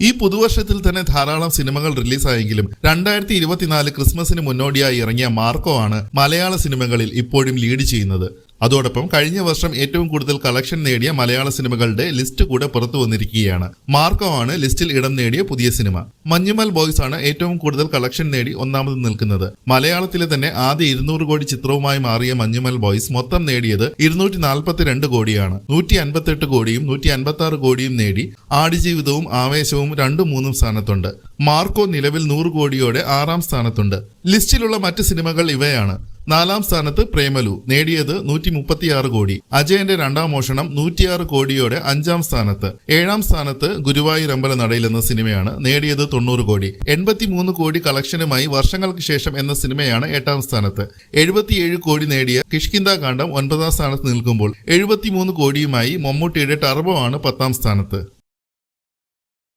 ഈ പുതുവർഷത്തിൽ തന്നെ ധാരാളം സിനിമകൾ റിലീസായെങ്കിലും 2024 ക്രിസ്മസിന് മുന്നോടിയായി ഇറങ്ങിയ മാർക്കോ ആണ് മലയാള സിനിമകളിൽ ഇപ്പോഴും ലീഡ് ചെയ്യുന്നത്. അതോടൊപ്പം കഴിഞ്ഞ വർഷം ഏറ്റവും കൂടുതൽ കളക്ഷൻ നേടിയ മലയാള സിനിമകളുടെ ലിസ്റ്റ് കൂടെ പുറത്തു വന്നിരിക്കുകയാണ്. മാർക്കോ ആണ് ലിസ്റ്റിൽ ഇടം നേടിയ പുതിയ സിനിമ. മഞ്ഞുമൽ ബോയ്സ് ആണ് ഏറ്റവും കൂടുതൽ കളക്ഷൻ നേടി ഒന്നാമത് നിൽക്കുന്നത്. മലയാളത്തിലെ തന്നെ ആദ്യ 200 കോടി ചിത്രവുമായി മാറിയ മഞ്ഞുമൽ ബോയ്സ് മൊത്തം നേടിയത് 242 കോടിയാണ്. 158 കോടിയും 156 കോടിയും നേടി ആടുജീവിതവും ആവേശവും 2-3 സ്ഥാനത്തുണ്ട്. മാർക്കോ നിലവിൽ 100 കോടിയോടെ 6ാം സ്ഥാനത്തുണ്ട്. ലിസ്റ്റിലുള്ള മറ്റ് സിനിമകൾ ഇവയാണ്. 4ാം സ്ഥാനത്ത് പ്രേമലു നേടിയത് 136 കോടി. അജയന്റെ 2ാം മോഷണം 106 കോടിയോടെ 5ാം സ്ഥാനത്ത്. 7ാം സ്ഥാനത്ത് ഗുരുവായൂരമ്പല നടയിൽ എന്ന സിനിമയാണ് നേടിയത് 90 കോടി. 83 കോടി കളക്ഷനുമായി വർഷങ്ങൾക്ക് ശേഷം എന്ന സിനിമയാണ് 8ാം സ്ഥാനത്ത്. 77 കോടി നേടിയ കിഷ്കിന്ധാകാന്ഡം 9ാം സ്ഥാനത്ത് നിൽക്കുമ്പോൾ 73 കോടിയുമായി മമ്മൂട്ടിയുടെ ടർബോ ആണ് 10ാം സ്ഥാനത്ത്.